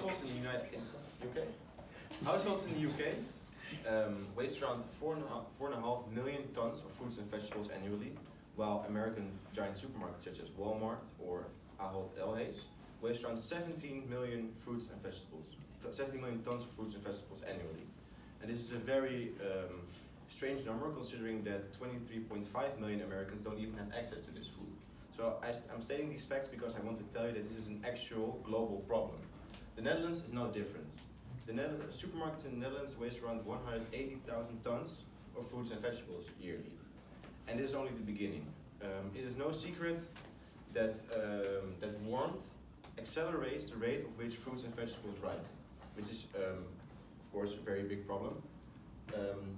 households in the UK. Households in the UK waste around 4.5 million tons of fruits and vegetables annually, while American giant supermarkets such as Walmart or Ahold Delhaize waste around 17 million fruits and vegetables, 17 million tons of fruits and vegetables annually. And this is a very strange number considering that 23.5 million Americans don't even have access to this food. So I'm stating these facts because I want to tell you that this is an actual global problem. The Netherlands is no different. The supermarkets in the Netherlands waste around 180,000 tons of fruits and vegetables yearly. And this is only the beginning. It is no secret that, that warmth accelerates the rate of which fruits and vegetables ripen, which is, of course, a very big problem.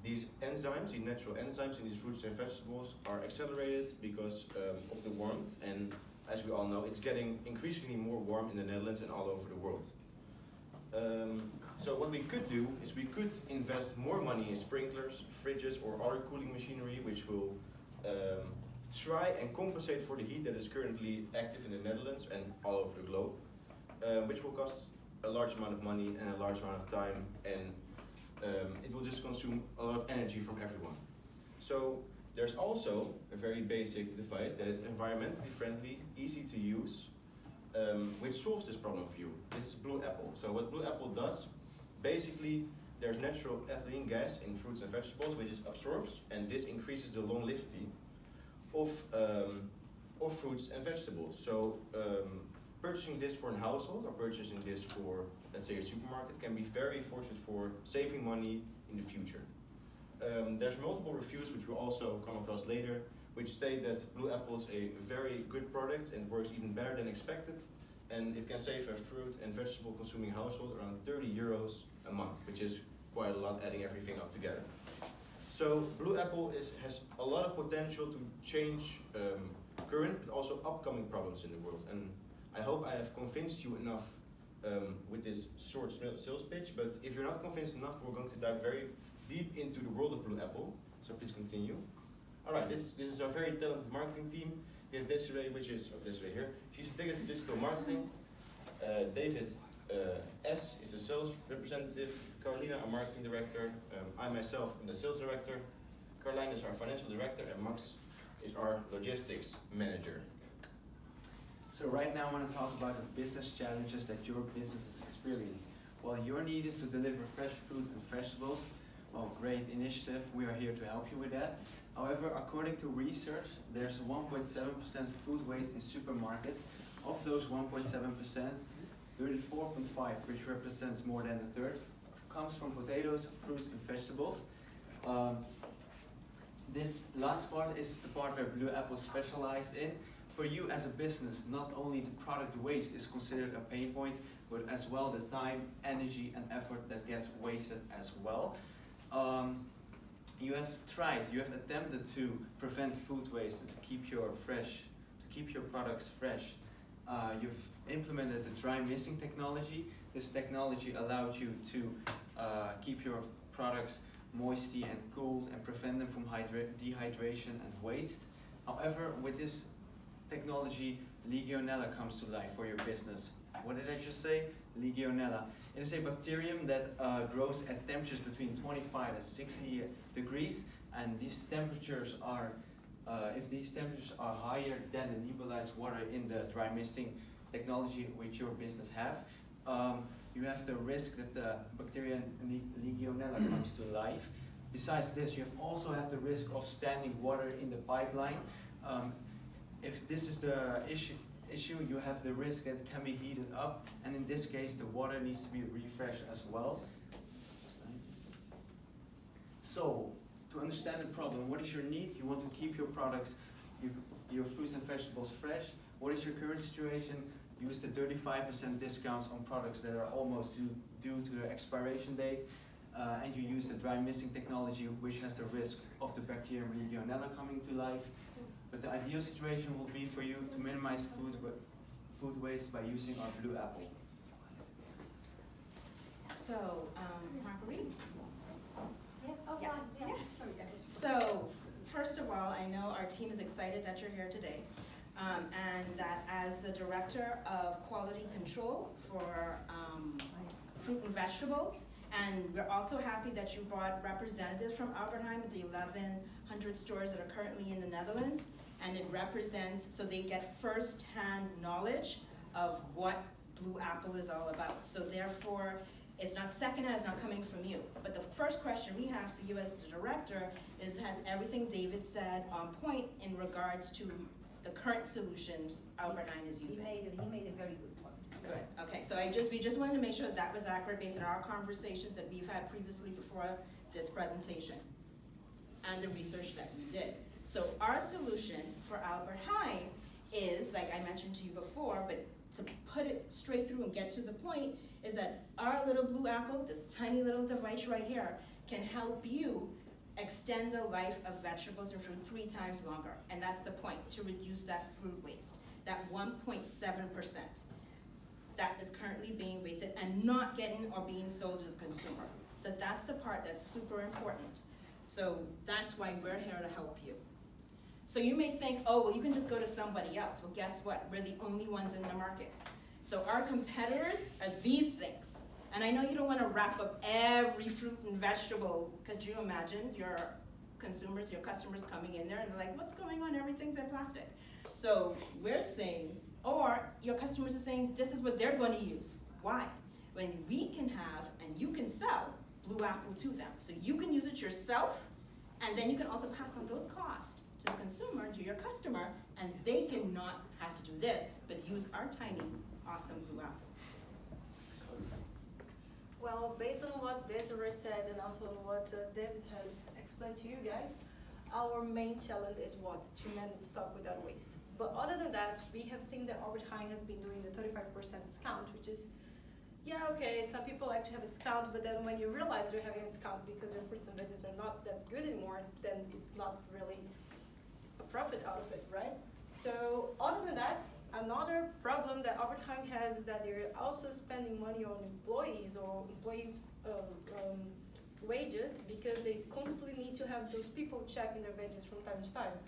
These enzymes, these natural enzymes in these fruits and vegetables are accelerated because of the warmth, and as we all know, it's getting increasingly more warm in the Netherlands and all over the world. So what we could do is we could invest more money in sprinklers, fridges, or other cooling machinery which will try and compensate for the heat that is currently active in the Netherlands and all over the globe, which will cost a large amount of money and a large amount of time, and it will just consume a lot of energy from everyone. So there's also a very basic device that is environmentally friendly, easy to use, which solves this problem for you. It's BluApple. So what BluApple does, basically there's natural ethylene gas in fruits and vegetables which it absorbs, and this increases the longevity of fruits and vegetables. So purchasing this for a household or purchasing this for, let's say, a supermarket can be very fortunate for saving money in the future. There's multiple reviews which we'll also come across later, which state that BluApple is a very good product and works even better than expected, and it can save a fruit and vegetable consuming household around 30 euros a month, which is quite a lot adding everything up together. So BluApple has a lot of potential to change current but also upcoming problems in the world, and I hope I have convinced you enough with this short sales pitch, but if you're not convinced enough, we're going to dive very deep into the world of BluApple, so please continue. Alright, this is our very talented marketing team. We have Desiree, which is Desiree here. She's the biggest in digital marketing. David S. is a sales representative. Carolina, our marketing director. I myself am the sales director. Caroline is our financial director, and Max is our logistics manager. So right now I want to talk about the business challenges that your businesses experience. While your need is to deliver fresh fruits and vegetables, well, great initiative, we are here to help you with that. However, according to research, there's 1.7% food waste in supermarkets. Of those 1.7%, 34.5%, which represents more than a third, comes from potatoes, fruits, and vegetables. This last part is the part where BluApple specialized in. For you as a business, not only the product waste is considered a pain point, but as well the time, energy, and effort that gets wasted as well. You have attempted to prevent food waste and to keep your products fresh. You've implemented the dry misting technology. This technology allowed you to keep your products moisty and cooled and prevent them from dehydration and waste. However, with this technology, Legionella comes to life for your business. What did I just say? Legionella. It is a bacterium that grows at temperatures between 25 and 60 degrees, and these temperatures are, if these temperatures are higher than the nebulized water in the dry misting technology which your business have, you have the risk that the bacterium Legionella comes to life. Besides this, you also have the risk of standing water in the pipeline. If this is the issue, you have the risk that it can be heated up, and in this case the water needs to be refreshed as well. So, to understand the problem, what is your need? You want to keep your products, your fruits and vegetables fresh. What is your current situation? Use the 35% discounts on products that are almost due to their expiration date, and you use the dry misting technology, which has the risk of the bacterium Legionella coming to life. But the ideal situation will be for you to minimize food waste by using our BluApple. So, Marguerite? Yeah. Yes. So, first of all, I know our team is excited that you're here today, and that as the Director of Quality Control for vegetables. And we're also happy that you brought representatives from Albertheim at the 1,100 stores that are currently in the Netherlands. And it represents, so they get first-hand knowledge of what BluApple is all about. So therefore, it's not secondhand, it's not coming from you. But the first question we have for you as the director is, has everything David said on point in regards to the current solutions Albertheim is using? He made a very good point. Good, okay, so we just wanted to make sure that was accurate based on our conversations that we've had previously before this presentation and the research that we did. So our solution for Albertheim is, like I mentioned to you before, but to put it straight through and get to the point, is that our little BluApple, this tiny little device right here, can help you extend the life of vegetables and fruit 3 times longer. And that's the point, to reduce that fruit waste, that 1.7% that is currently being wasted and not getting or being sold to the consumer. So that's the part that's super important. So that's why we're here to help you. So you may think, oh, well, you can just go to somebody else. Well, guess what? We're the only ones in the market. So our competitors are these things. And I know you don't want to wrap up every fruit and vegetable. Could you imagine your consumers, your customers coming in there and they're like, what's going on? Everything's in plastic. So we're saying, or your customers are saying, this is what they're going to use. Why? When we can have and you can sell BluApple to them. So you can use it yourself, and then you can also pass on those costs to the consumer, to your customer, and they cannot have to do this, but use our tiny, awesome BluApple. Well, based on what Desiree said and also what David has explained to you guys, our main challenge is what? To manage stock without waste. But other than that, we have seen that Albertheim has been doing the 35% discount, which is, yeah, okay, some people actually have a discount, but then when you realize they're having a discount because your fruits and veggies are not that good anymore, then it's not really a profit out of it, right? So other than that, another problem that Albertheim has is that they're also spending money on employees or employees' wages, because they constantly need to have those people checking their wages from time to time.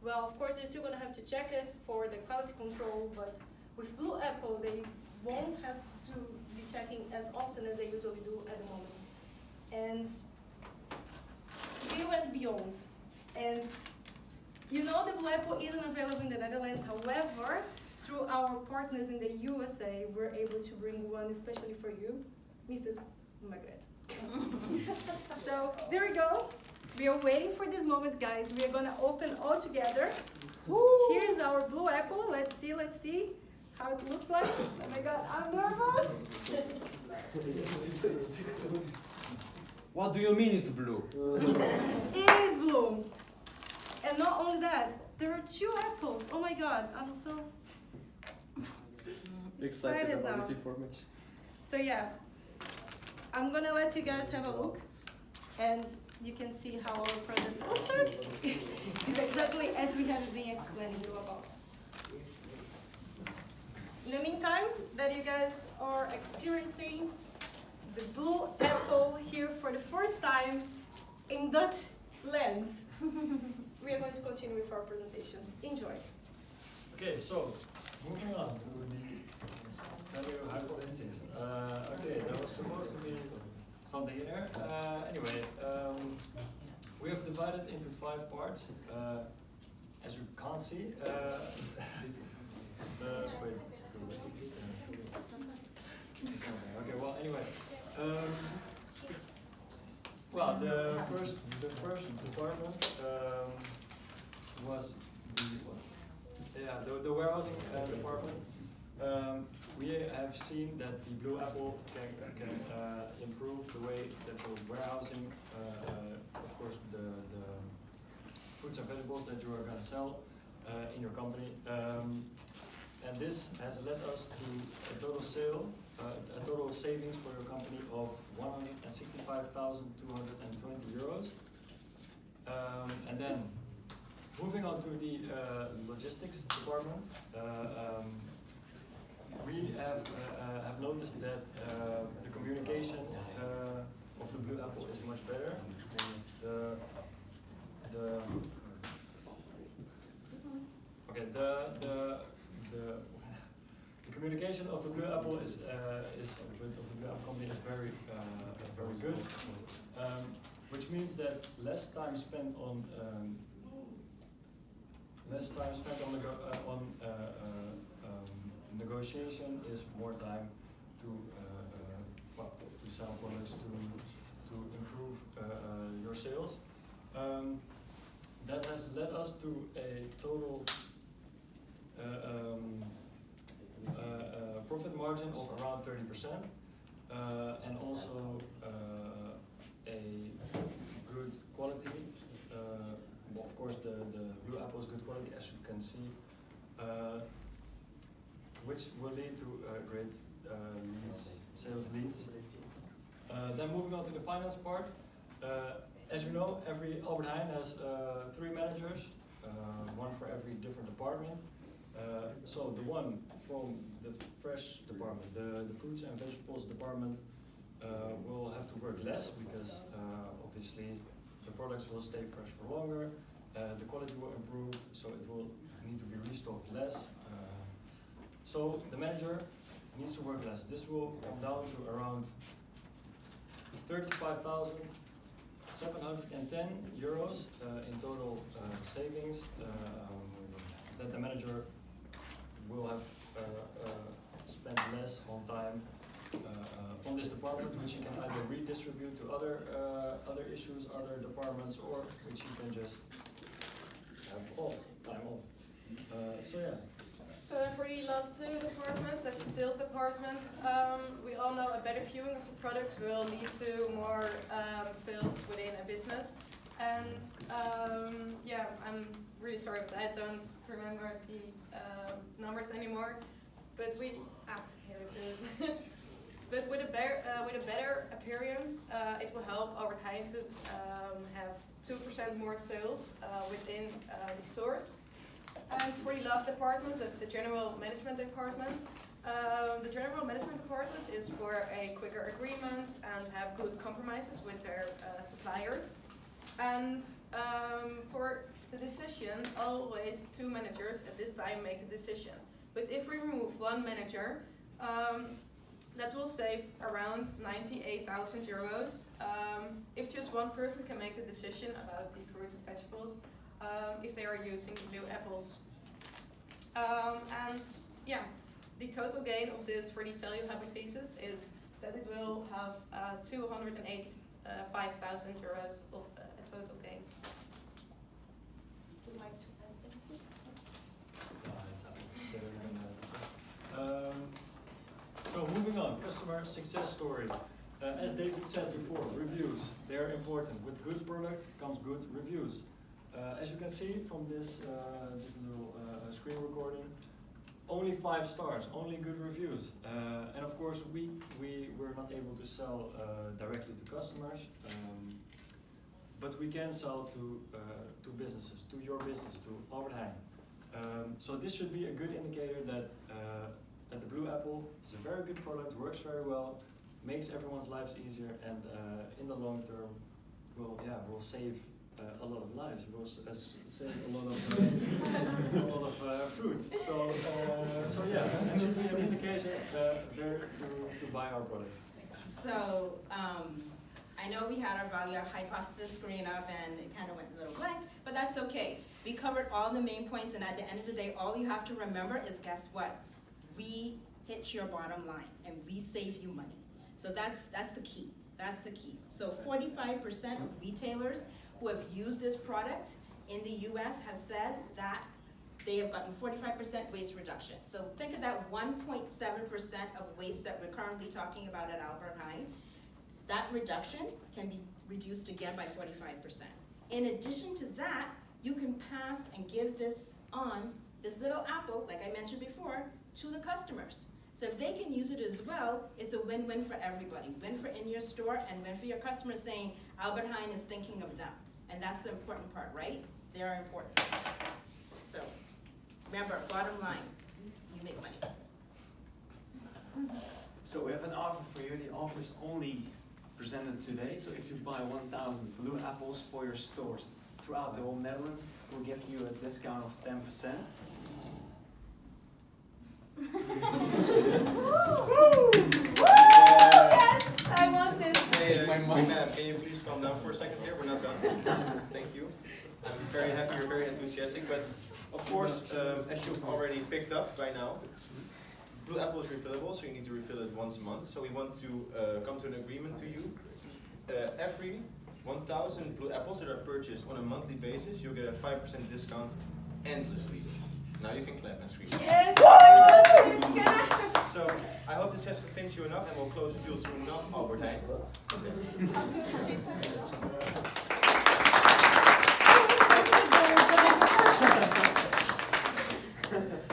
Well, of course, they're still going to have to check it for the quality control, but with BluApple, they won't have to be checking as often as they usually do at the moment. And we went beyond. And you know that BluApple isn't available in the Netherlands. However, through our partners in the USA, we're able to bring one especially for you, Mrs. Margaret. So there we go. We are waiting for this moment, guys. We are gonna open all together. Woo. Here's our BluApple. Let's see how it looks like. Oh my God, I'm nervous. What do you mean it's blue? It is blue. And not only that, there are 2 apples. Oh my God, I'm so excited about this information. So yeah, I'm gonna let you guys have a look, and you can see how our product looks like. It's exactly as we have been explaining you about. In the meantime, that you guys are experiencing the BluApple here for the first time in Dutch lands, we are going to continue with our presentation. Enjoy. Okay, so moving on to the value hypothesis. Okay, there was supposed to be something in there. Anyway, we have divided into 5 parts. As you can't see, wait. Okay, well, anyway. Well, the first department was the warehousing department. We have seen that the BluApple can improve the way that the warehousing, of course, the fruits and vegetables that you are going to sell in your company. And this has led us to a total savings for your company of 165,220 euros. And then moving on to the logistics department, we have noticed that the communication of the BluApple is much better. The communication of the BluApple is with the BluApple company is very very good. Which means that less time spent on negotiation is more time to to sell products to improve your sales. That has led us to a total profit margin of around 30%, and also a good quality. Well, of course, the BluApple is good quality, as you can see, which will lead to great sales leads. Then moving on to the finance part. As you know, every Albert Heijn has 3 managers, one for every different department. So the one from the fresh department, the fruits and vegetables department, will have to work less because obviously the products will stay fresh for longer, the quality will improve, so it will need to be restocked less. So the manager needs to work less. This will come down to around 35,710 euros in total savings that the manager will have spent less on time on this department, which you can either redistribute to other issues, other departments, or which you can just have time off. So yeah. So for the last 2 departments, that's the sales department. We all know a better viewing of the product will lead to more sales within a business. And yeah, I'm really sorry, but I don't remember the numbers anymore. But here it is. But with a better appearance, it will help Albert Heijn to have 2% more sales within the stores. And for the last department, that's the general management department. The general management department is for a quicker agreement and have good compromises with their suppliers. And for the decision, always 2 managers at this time make the decision. But if we remove 1 manager, that will save around 98,000 euros. If just 1 person can make the decision about the fruits and vegetables, if they are using BluApples. And yeah, the total gain of this for the value hypothesis is that it will have 285,000 euros of a total gain. Would you like to add anything? So moving on, customer success story. As David said before, reviews, they're important. With good product comes good reviews. As you can see from this little screen recording, only 5 stars, only good reviews. And of course, we were not able to sell directly to customers, but we can sell to businesses, to your business, to Albert Heijn. So this should be a good indicator that the BluApple is a very good product, works very well, makes everyone's lives easier, and in the long term will save a lot of lives. Will save a lot of fruits. So yeah, it should be an indication there to buy our product. So I know we had our value hypothesis screen up and it kind of went a little blank, but that's okay. We covered all the main points, and at the end of the day, all you have to remember is, guess what? We hit your bottom line and we save you money. So that's the key. That's the key. So 45% of retailers who have used this product in the US have said that they have gotten 45% waste reduction. So think of that 1.7% of waste that we're currently talking about at Albert Heijn. That reduction can be reduced again by 45%. In addition to that, you can pass and give this little apple, like I mentioned before, to the customers. So if they can use it as well, it's a win-win for everybody. Win for in your store and win for your customers, saying Albert Heijn is thinking of them. And that's the important part, right? They are important. So remember, bottom line, you make money. So we have an offer for you. The offer is only presented today. So if you buy 1,000 BluApples for your stores throughout the whole Netherlands, we'll give you a discount of 10%. Yes, I want second here, we're not done. Thank you. I'm very happy you're very enthusiastic, but of course, as you've already picked up by now, BluApple is refillable, so you need to refill it once a month. So we want to come to an agreement to you. Every 1,000 BluApples that are purchased on a monthly basis, you'll get a 5% discount endlessly. Now you can clap and scream. Yes! So I hope this has convinced you enough, and we'll close the deal soon enough. Albert Heijn.